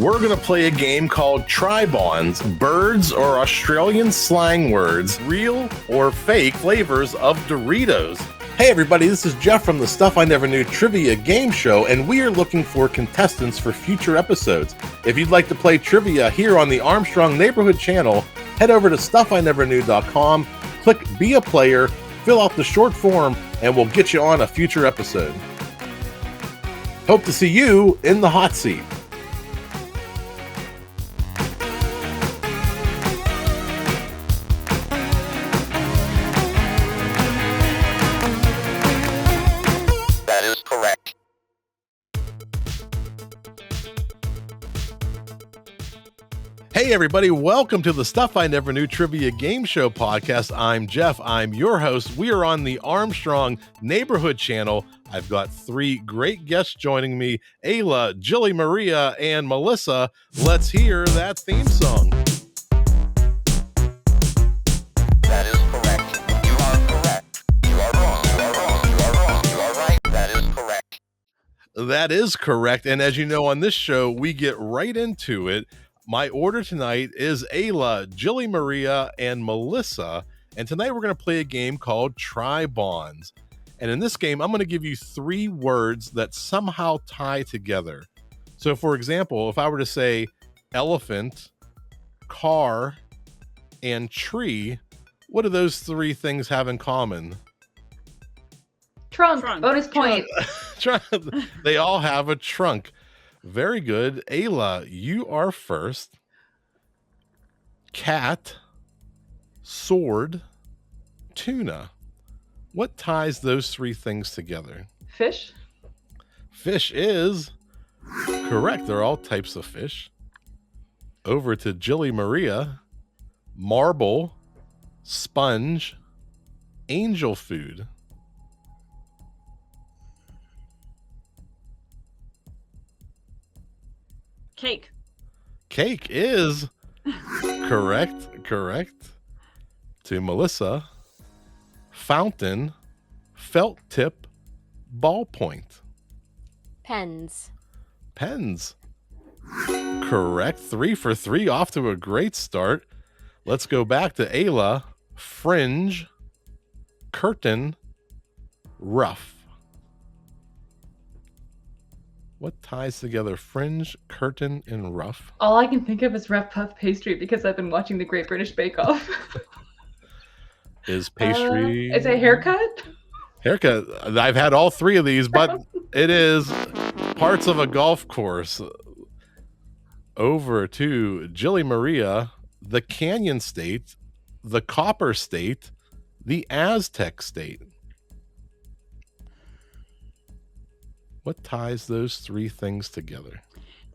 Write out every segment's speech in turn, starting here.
We're going to play a game called Tri-Bonds, birds or Australian slang words, real or fake flavors of Doritos. Hey everybody, this is Jeff from the Stuff I Never Knew Trivia Game Show, and we are looking for contestants for future episodes. If you'd like to play trivia here on the Armstrong Neighborhood channel, head over to stuffineverknew.com, click Be a Player, fill out the short form, and we'll get you on a future episode. Hope to see you in the hot seat. Hey everybody, welcome to the Stuff I Never Knew Trivia Game Show podcast. I'm Jeff, I'm your host. We are on the Armstrong Neighborhood channel. I've got three great guests joining me, Ayla, Jillie, Maria, and Melissa. Let's hear that theme song. That is correct. You are correct. You are wrong. You are wrong. You are wrong. You are right. That is correct. That is correct. And as you know, on this show, we get right into it. My order tonight is Ayla, Jillie, Maria, and Melissa. And tonight we're going to play a game called Tri-Bonds. And in this game, I'm going to give you three words that somehow tie together. So for example, if I were to say elephant, car, and tree, what do those three things have in common? Trunk. Bonus point. They all have a trunk. Very good. Ayla, you are first. Cat, sword, tuna. What ties those three things together? Fish. Fish is correct. They're all types of fish. Over to Jillie, Maria. Marble, sponge, angel food. Cake is correct. To Melissa, fountain, felt tip, ballpoint. Pens. Correct. 3 for 3, off to a great start. Let's go back to Ayla. Fringe, curtain, rough. What ties together fringe, curtain, and rough? All I can think of is rough puff pastry because I've been watching the Great British Bake Off. Is pastry... Is it haircut? Haircut. I've had all three of these, but it is parts of a golf course. Over to Jillie, Maria. The Canyon State, the Copper State, the Aztec State. What ties those three things together?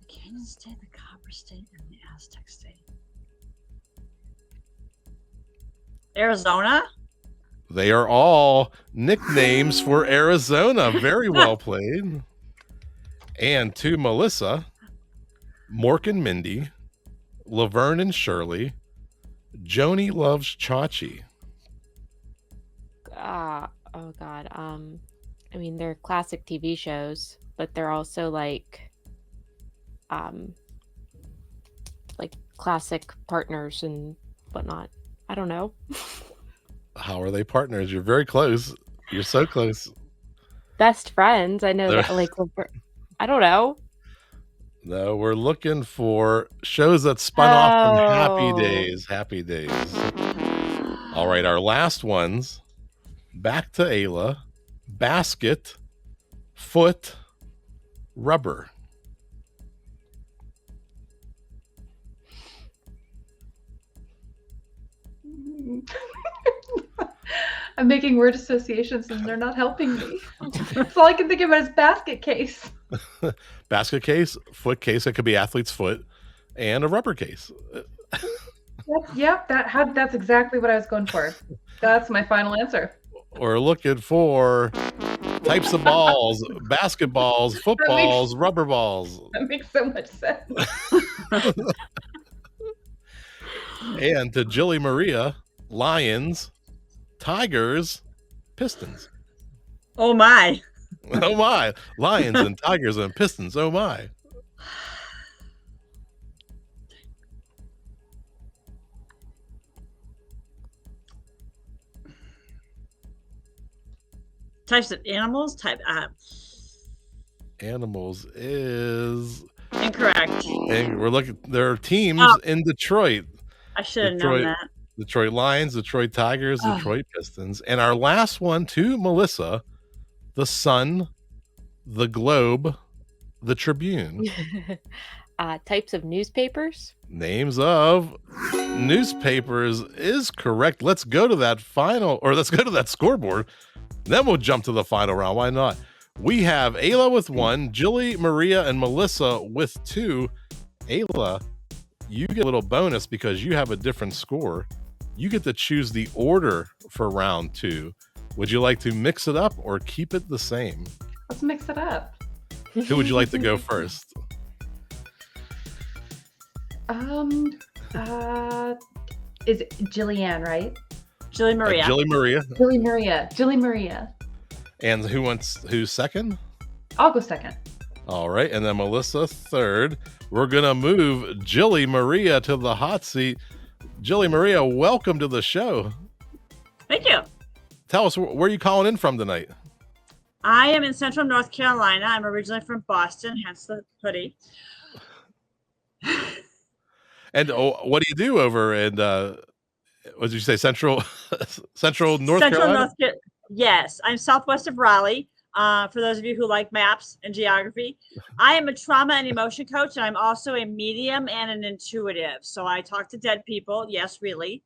The Canyon State, the Copper State, and the Aztec State. Arizona? They are all nicknames for Arizona. Very well played. And to Melissa, Mork and Mindy, Laverne and Shirley, Joni Loves Chachi. Oh God. I mean, they're classic TV shows, but they're also like classic partners and whatnot. I don't know. How are they partners? You're very close. You're so close. Best friends. I know that. I don't know. No, we're looking for shows that spun off from Happy Days. Happy Days. All right, our last ones. Back to Ayla. Basket, foot, rubber. I'm making word associations and they're not helping me. That's all I can think about is basket case. Basket case, foot case. It could be athlete's foot, and a rubber case. That's exactly what I was going for. That's my final answer. We're looking for types of balls, basketballs, footballs, rubber balls. That makes so much sense. And to Jillie, Maria, lions, tigers, pistons. Oh my. Oh my. Lions and tigers and pistons. Oh my. Types of animals. Animals is Incorrect. and we're looking. There are teams Oh. in Detroit. I should have known that. Detroit Lions, Detroit Tigers, Oh. Detroit Pistons, and our last one to Melissa: the Sun, the Globe, the Tribune. Types of newspapers. Names of newspapers is correct. Let's go to that scoreboard. Then we'll jump to the final round. Why not? We have Ayla with 1, Jillie, Maria, and Melissa with 2. Ayla, you get a little bonus because you have a different score. You get to choose the order for round 2. Would you like to mix it up or keep it the same? Let's mix it up. Who would you like to go first? Is it Jillian, right? Jillie Maria. Jillie Maria. Jillie Maria. And who's second? I'll go second. All right, and then Melissa third. We're gonna move Jillie Maria to the hot seat. Jillie Maria, welcome to the show. Thank you. Tell us where you calling in from tonight. I am in Central North Carolina. I'm originally from Boston, hence the hoodie. And what do you do over in what did you say, Central North Carolina? Yes, I'm southwest of Raleigh. For those of you who like maps and geography, I am a trauma and emotion coach, and I'm also a medium and an intuitive. So I talk to dead people. Yes, really.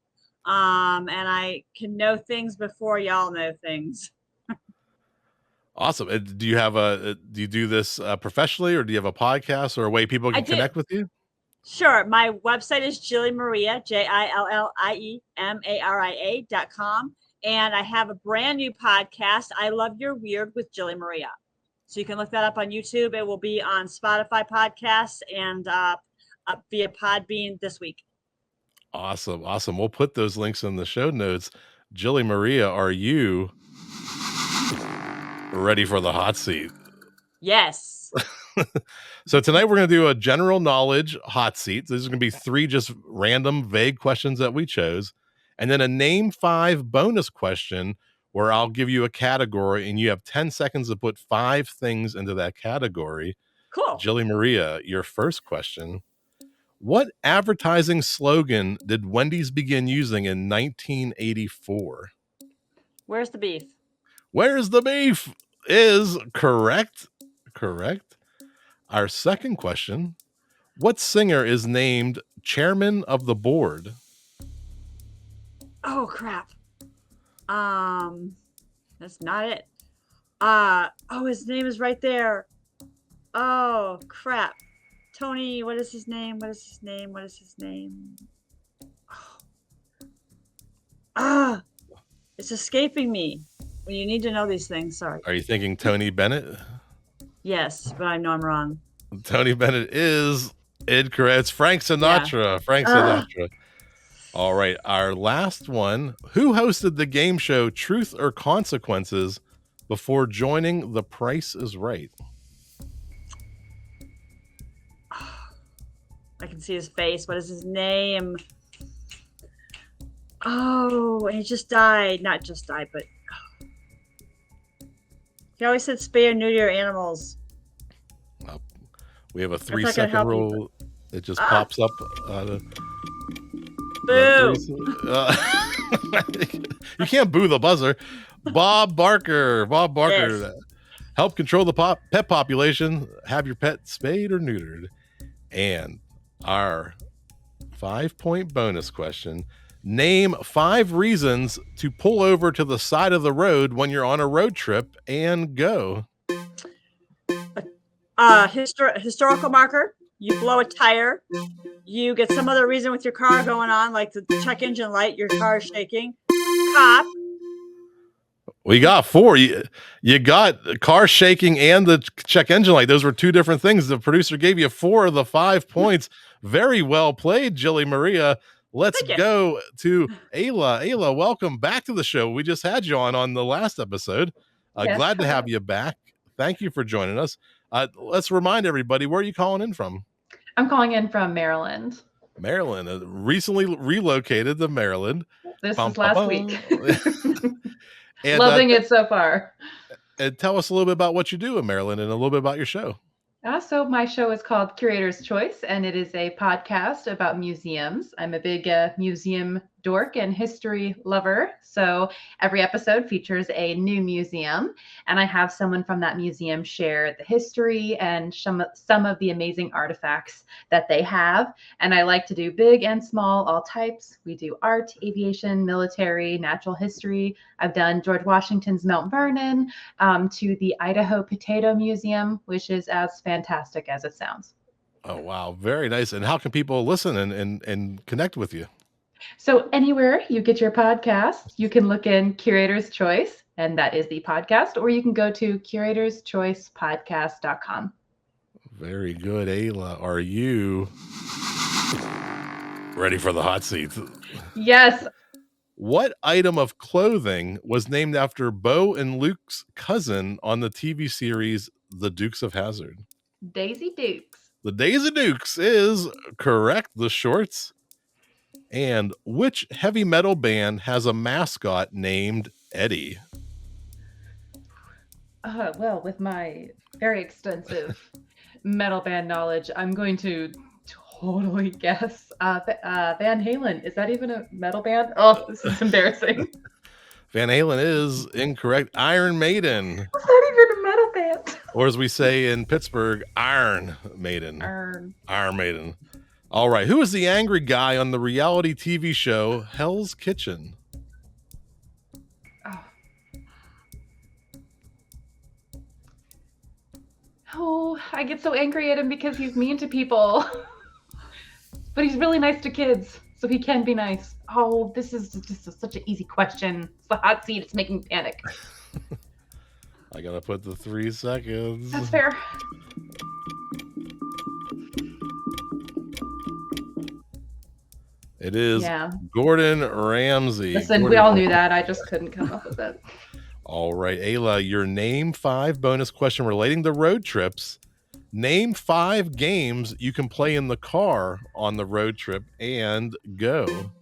And I can know things before y'all know things. Awesome. And do you do this professionally, or do you have a podcast or a way people can connect with you? Sure. My website is Jillie Maria, JILLIEMARIA.com. And I have a brand new podcast, I Love Your Weird with Jillie Maria. So you can look that up on YouTube. It will be on Spotify podcasts and via Podbean this week. Awesome. We'll put those links in the show notes. Jillie Maria, are you ready for the hot seat? Yes. So tonight we're going to do a general knowledge hot seat. These are going to be 3 just random, vague questions that we chose. And then a name 5 bonus question where I'll give you a category and you have 10 seconds to put 5 things into that category. Cool. Jillie Maria, your first question. What advertising slogan did Wendy's begin using in 1984? Where's the beef? Where's the beef is correct. Correct. Our second question. What singer is named chairman of the board? Oh, crap. That's not it. His name is right there. Oh, crap. Tony, what is his name? It's escaping me. Well, you need to know these things. Sorry. Are you thinking Tony Bennett? Yes, but I know I'm wrong. Tony Bennett is incorrect. It's Frank Sinatra. Yeah. Frank Sinatra. All right. Our last one. Who hosted the game show Truth or Consequences before joining The Price is Right? I can see his face. What is his name? Oh, he just died. Not just died, but he always said spay or neuter your animals. We have a 3-second rule. It just pops up. Boo! You can't boo the buzzer. Bob Barker. Yes. Help control the pet population. Have your pet spayed or neutered. And our 5-point bonus question. Name 5 reasons to pull over to the side of the road when you're on a road trip, and go. Historical marker. You blow a tire. You get some other reason with your car going on, like the check engine light, your car is shaking. Cop. We got 4. You got car shaking and the check engine light. Those were 2 different things. The producer gave you 4 of the 5 points. Very well played, Jillie Maria. Let's go to Ayla. Ayla, welcome back to the show. We just had you on the last episode. Yes, glad to have you back. Thank you for joining us. Let's remind everybody, where are you calling in from? I'm calling in from Maryland. Maryland. Recently relocated to Maryland. This is last week. And, Loving it so far. and tell us a little bit about what you do in Maryland and a little bit about your show. So my show is called Curator's Choice, and it is a podcast about museums. I'm a big museum dork and history lover. So every episode features a new museum, and I have someone from that museum share the history and some of the amazing artifacts that they have. And I like to do big and small, all types. We do art, aviation, military, natural history. I've done George Washington's Mount Vernon, to the Idaho Potato Museum, which is as fantastic as it sounds. Oh, wow. Very nice. And how can people listen and connect with you? So anywhere you get your podcast, you can look in Curator's Choice, and that is the podcast, or you can go to curatorschoicepodcast.com. Very good. Ayla, are you ready for the hot seat? Yes. What item of clothing was named after Bo and Luke's cousin on the TV series The Dukes of Hazzard? Daisy Dukes. The Daisy Dukes is correct. The shorts. And which heavy metal band has a mascot named Eddie? Well, with my very extensive metal band knowledge, I'm going to totally guess Van Halen. Is that even a metal band? Oh, this is embarrassing. Van Halen is incorrect. Iron Maiden. Is that even a metal band? Or as we say in Pittsburgh, Iron Maiden. Iron Maiden. All right. Who is the angry guy on the reality TV show Hell's Kitchen? Oh, I get so angry at him because he's mean to people. But he's really nice to kids, so he can be nice. Oh, this is just such an easy question. It's the hot seat. It's making me panic. I got to put the 3 seconds. That's fair. It is Gordon Ramsay. Listen, we all knew that. I just couldn't come up with it. All right, Ayla, your name 5 bonus question relating to road trips. Name 5 games you can play in the car on the road trip, and go.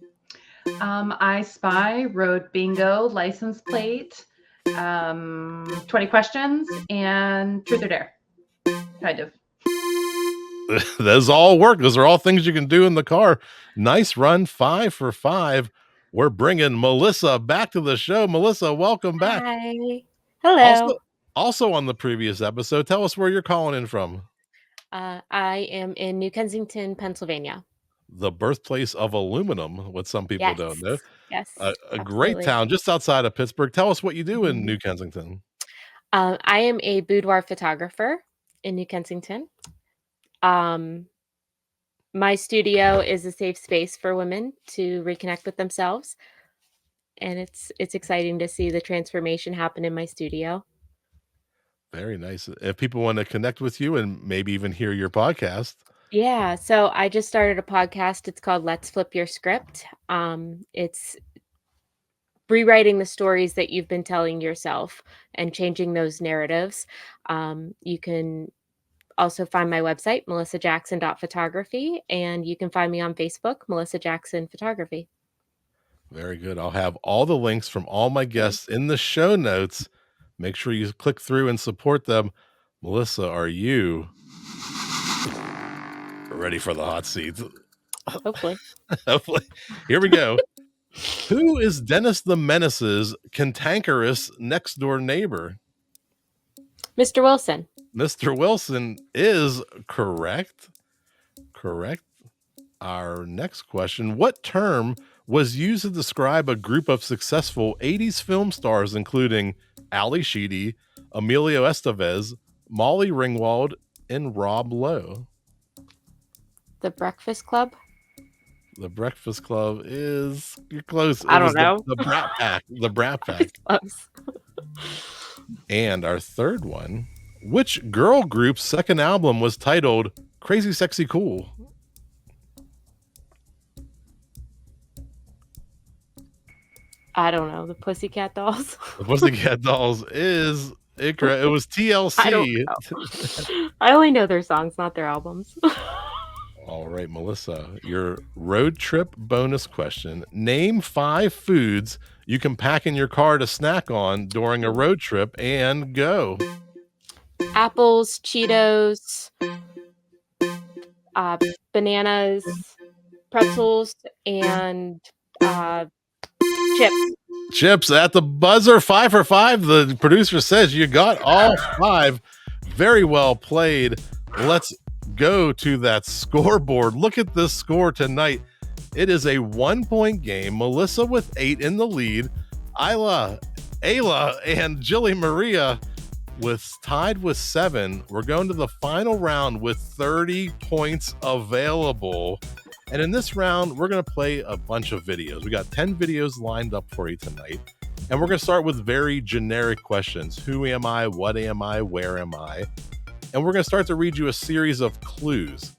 I Spy, Road Bingo, License Plate, 20 Questions, and Truth or Dare. Kind of. Those all work. Those are all things you can do in the car. Nice run. 5 for 5. We're bringing Melissa back to the show. Melissa, welcome back. Hi. Hello. Also on the previous episode, tell us where you're calling in from. I am in New Kensington, Pennsylvania. The birthplace of aluminum, what some people don't know. Yes. A great town just outside of Pittsburgh. Tell us what you do in New Kensington. I am a boudoir photographer in New Kensington. My studio is a safe space for women to reconnect with themselves. And it's exciting to see the transformation happen in my studio. Very nice. If people want to connect with you and maybe even hear your podcast. Yeah. So I just started a podcast. It's called Let's Flip Your Script. It's rewriting the stories that you've been telling yourself and changing those narratives. You can also find my website, melissajackson.photography, and you can find me on Facebook, Melissa Jackson Photography. Very good. I'll have all the links from all my guests in the show notes. Make sure you click through and support them. Melissa, are you ready for the hot seat? Hopefully. Hopefully. Here we go. Who is Dennis the Menace's cantankerous next door neighbor? Mr. Wilson. Mr. Wilson is correct. Correct. Our next question. What term was used to describe a group of successful 80s film stars, including Ali Sheedy, Emilio Estevez, Molly Ringwald, and Rob Lowe? The Breakfast Club. The Breakfast Club is, you're close. I don't know. The Brat Pack. The Brat Pack. Close. And our third one. Which girl group's second album was titled Crazy Sexy Cool? I don't know. The Pussycat Dolls. The Pussycat Dolls is incorrect. It was TLC. I don't know. I only know their songs, not their albums. All right, Melissa, your road trip bonus question. Name 5 foods you can pack in your car to snack on during a road trip, and go. Apples, Cheetos, bananas, pretzels, and chips. Chips at the buzzer, 5 for 5. The producer says you got all 5. Very well played. Let's go to that scoreboard. Look at this score tonight. It is a 1-point game. Melissa with 8 in the lead. Ayla, and Jillie Maria tied with 7. We're going to the final round with 30 points available. And in this round, we're going to play a bunch of videos. We got 10 videos lined up for you tonight. And we're going to start with very generic questions. Who am I? What am I? Where am I? And we're going to start to read you a series of clues.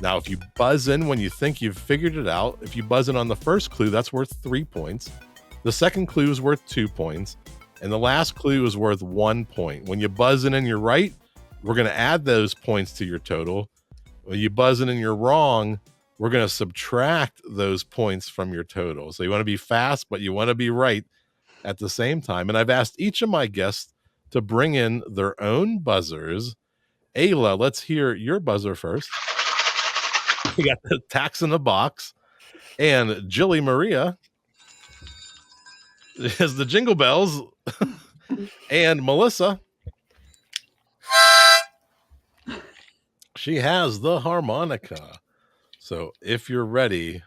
Now, if you buzz in when you think you've figured it out, if you buzz in on the first clue, that's worth 3 points. The second clue is worth 2 points. And the last clue is worth 1 point. When you buzz in and you're right, we're going to add those points to your total. When you buzz in and you're wrong, we're going to subtract those points from your total. So you want to be fast, but you want to be right at the same time. And I've asked each of my guests to bring in their own buzzers. Ayla, let's hear your buzzer first. We got the tax in the box. And Jillie Maria is the jingle bells. And Melissa, she has the harmonica. So if you're ready,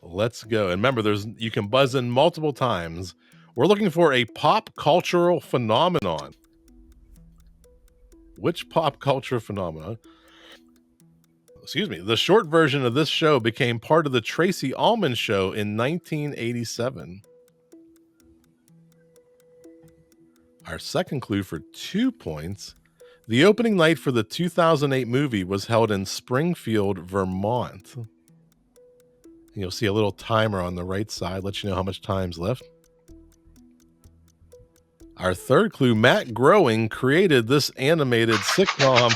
let's go. And remember, you can buzz in multiple times. We're looking for a pop cultural phenomenon. Which pop culture phenomenon? Excuse me. The short version of this show became part of the Tracy Ullman Show in 1987. Our second clue for 2 points. The opening night for the 2008 movie was held in Springfield, Vermont. You'll see a little timer on the right side, let you know how much time's left. Our third clue, Matt Groening created this animated sitcom.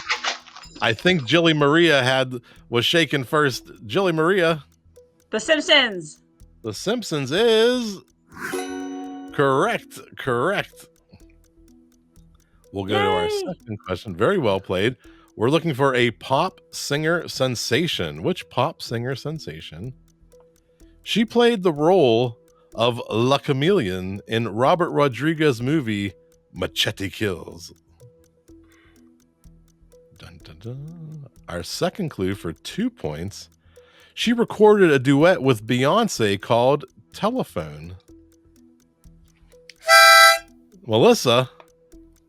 I think Jillie Maria was shaken first. Jillie Maria. The Simpsons. The Simpsons is correct. We'll go to our second question. Very well played. We're looking for a pop singer sensation. Which pop singer sensation? She played the role of La Chameleon in Robert Rodriguez's movie Machete Kills. Dun, dun, dun. Our second clue for 2 points. She recorded a duet with Beyonce called Telephone. Melissa.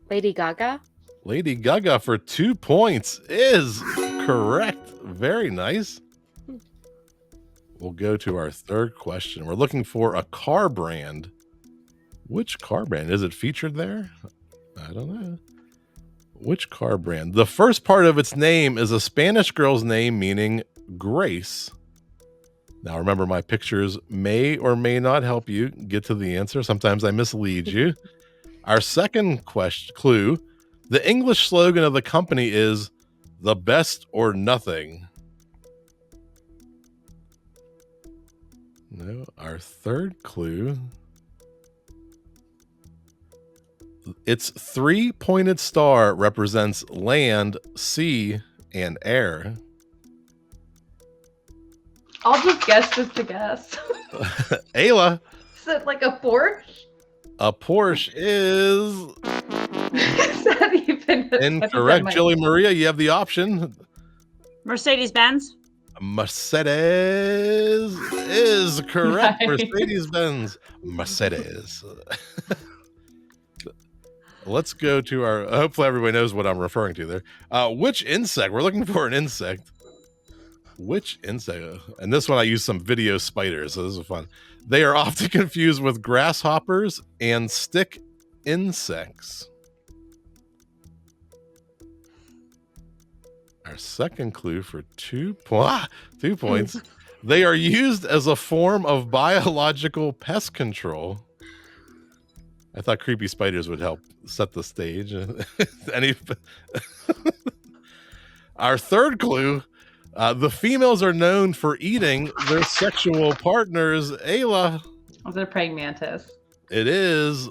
Lady Gaga. Lady Gaga for 2 points is correct. Very nice. We'll go to our third question. We're looking for a car brand. Which car brand? Is it featured there? I don't know. Which car brand? The first part of its name is a Spanish girl's name meaning Grace. Now remember, my pictures may or may not help you get to the answer. Sometimes I mislead you. Our second clue, the English slogan of the company is the best or nothing. No, our third clue. Its 3-pointed star represents land, sea, and air. I'll just guess just to guess. Ayla. Is it like a Porsche? A Porsche is Is that even incorrect. Jillie Maria, you have the option. Mercedes-Benz. Mercedes is correct. Nice. Mercedes-Benz. Mercedes. Let's go to our, hopefully everybody knows what I'm referring to there. Which insect? We're looking for an insect. Which insect? And this one I use some video spiders, so this is fun. They are often confused with grasshoppers and stick insects. Our second clue for 2 points. They are used as a form of biological pest control. I thought creepy spiders would help set the stage. Our third clue, The females are known for eating their sexual partners. Ayla, Was it a praying mantis? it is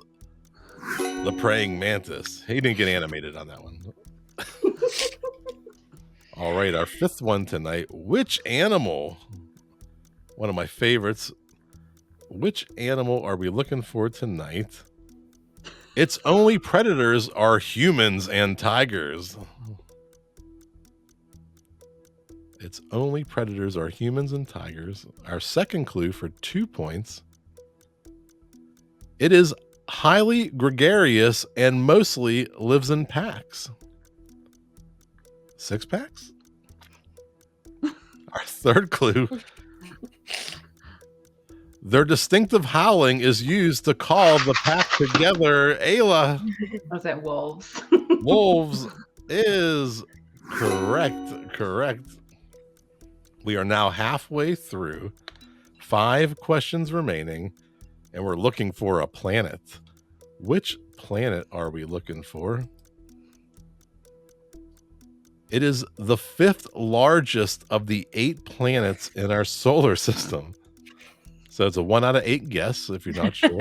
the praying mantis. He didn't get animated on that one. All right, our fifth one tonight. Which animal, one of my favorites, which animal are we looking for tonight? Its only predators are humans and tigers. Its only predators are humans and tigers. Our second clue for 2 points. It is highly gregarious and mostly lives in packs. 6 packs? Our third clue. Their distinctive howling is used to call the pack together. Ayla. Was it wolves? Wolves is correct. We are now halfway through. 5 questions remaining, and we're looking for a planet. Which planet are we looking for? It is the 5th largest of the 8 planets in our solar system. So it's a 1 out of 8 guess if you're not sure.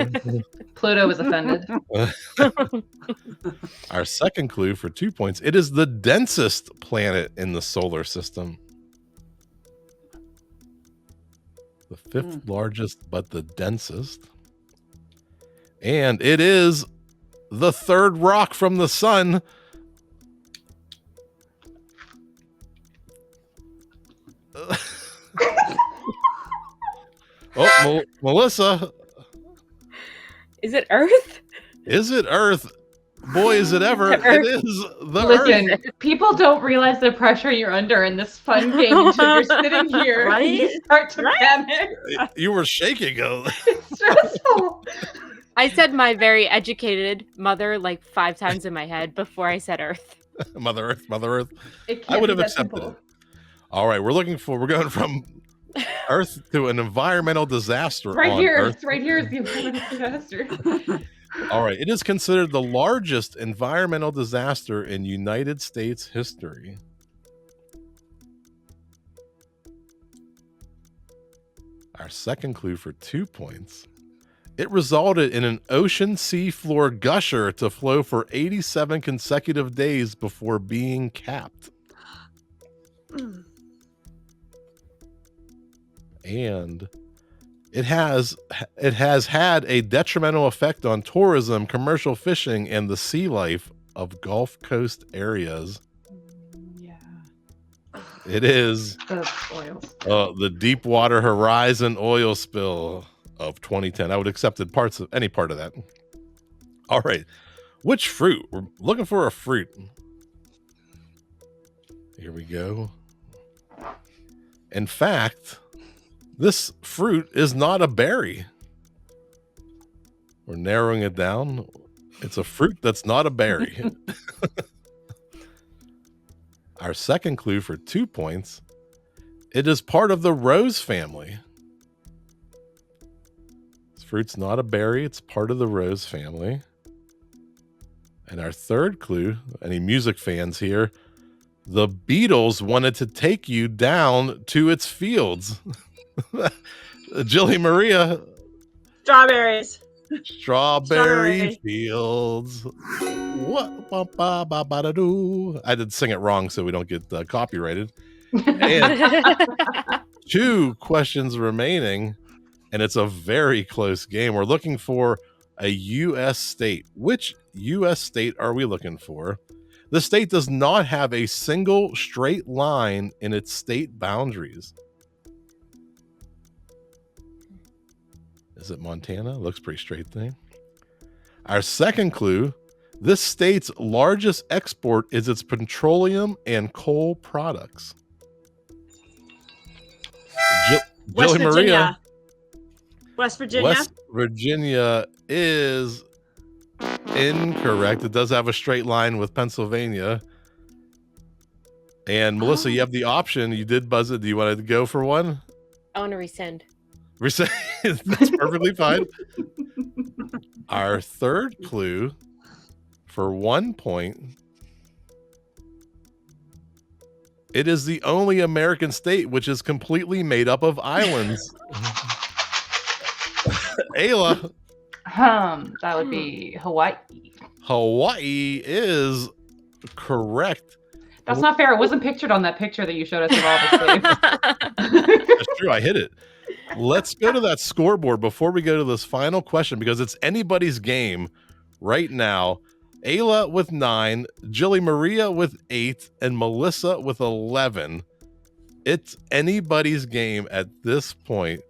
Pluto was offended. Our second clue for 2 points. It is the densest planet in the solar system. The 5th largest, but the densest. And it is the 3rd rock from the sun. Melissa. Is it Earth? Is it Earth? Boy, is it ever. It is the Listen, Earth. people don't realize the pressure you're under in this fun game until you're sitting here and you Right? start to Right? panic. You were shaking. It's stressful. I said my very educated mother like 5 times in my head before I said Earth. Mother Earth. It can't I would be have that accepted simple. it. All right, we're going from Earth to an environmental disaster Right on here. Earth. It's right here is the environmental disaster. All right, it is considered the largest environmental disaster in United States history. Our second clue for 2 points. It resulted in an ocean seafloor gusher to flow for 87 consecutive days before being capped. And it has had a detrimental effect on tourism, commercial fishing, and the sea life of Gulf Coast areas. Yeah. It is The oils. the Deepwater Horizon oil spill of 2010. I would have accepted any part of that. All right. Which fruit? We're looking for a fruit. Here we go. In fact, this fruit is not a berry. We're narrowing it down. It's a fruit that's not a berry. Our second clue for 2 points. It is part of the rose family. This fruit's not a berry. It's part of the rose family. And our third clue, any music fans here, the Beatles wanted to take you down to its fields. Jillie Maria. Strawberries. Strawberry Strawberry. fields. What? I did sing it wrong so we don't get copyrighted. And 2 questions remaining, and it's a very close game. We're looking for a U.S. state. Which U.S. state are we looking for? The state does not have a single straight line in its state boundaries. Is it Montana? Looks pretty straight thing. Our second clue, this state's largest export is its petroleum and coal products. West Jillie Maria. Virginia. West Virginia. West Virginia is incorrect. It does have a straight line with Pennsylvania. And Melissa, you have the option. You did buzz it. Do you want to go for one? I want to rescind. That's perfectly fine. Our third clue for 1 point. It is the only American state which is completely made up of islands. Ayla. That would be Hawaii. Hawaii is correct. That's not fair. It wasn't pictured on that picture that you showed us of all the states. That's true. I hit it. Let's go to that scoreboard before we go to this final question, because it's anybody's game right now. Ayla with 9, Jillie Maria with 8, and Melissa with 11. It's anybody's game at this point.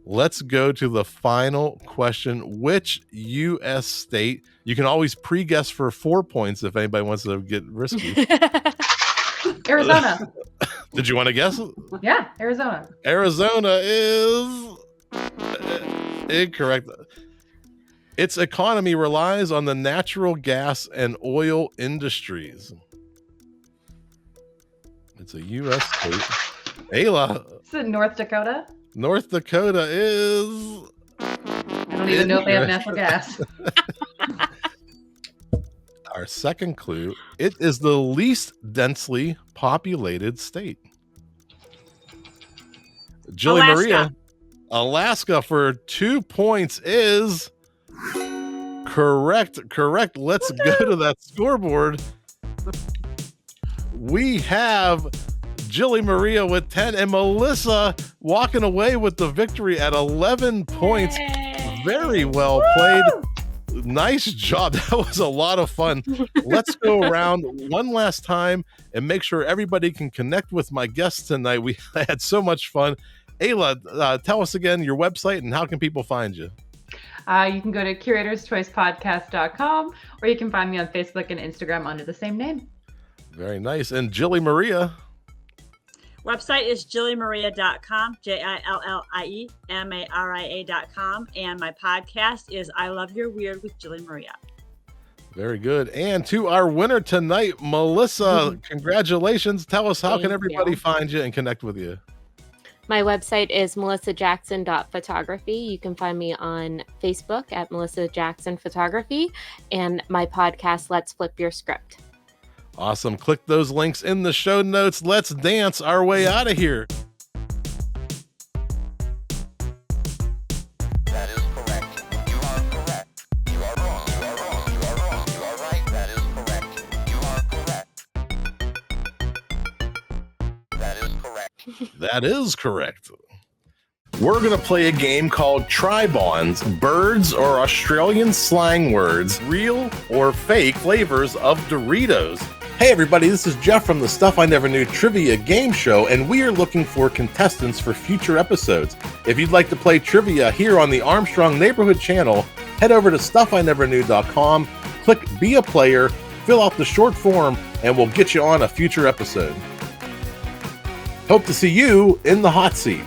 Let's go to the final question. Which U.S. state? You can always pre-guess for 4 points if anybody wants to get risky. Arizona. Did you want to guess? Yeah, Arizona. Arizona is incorrect. Its economy relies on the natural gas and oil industries. It's a U.S. state. Ayla. Is it North Dakota? North Dakota is... I don't even know if they have natural gas. Our second clue, it is the least densely populated state. Jillie Alaska. Maria, Alaska for 2 points is correct. Let's go to that scoreboard. We have Jillie Maria with 10 and Melissa walking away with the victory at 11 points. Very well played. Nice job. That was a lot of fun. Let's go around one last time and make sure everybody can connect with my guests tonight. We had so much fun. Ayla, tell us again your website and how can people find you? You can go to curatorschoicepodcast.com, or you can find me on Facebook and Instagram under the same name. Very nice. And Jillie Maria. Website is jilliemaria.com, JILLIEMARIA.com. And my podcast is I Love Your Weird with Jillie Maria. Very good. And to our winner tonight, Melissa, congratulations. Tell us, how can Thank everybody you. find you and connect with you? My website is melissajackson.photography. You can find me on Facebook at Melissa Jackson Photography, and my podcast, Let's Flip Your Script. Awesome. Click those links in the show notes. Let's dance our way out of here. That is correct. You are correct. You are wrong. You are wrong. You are wrong. You are right. That is correct. You are correct. That is correct. That is correct. We're going to play a game called Tribons, birds or Australian slang words, real or fake flavors of Doritos. Hey everybody, this is Jeff from the Stuff I Never Knew Trivia Game Show, and we are looking for contestants for future episodes. If you'd like to play trivia here on the Armstrong Neighborhood Channel, head over to stuffineverknew.com, click Be a Player, fill out the short form, and we'll get you on a future episode. Hope to see you in the hot seat.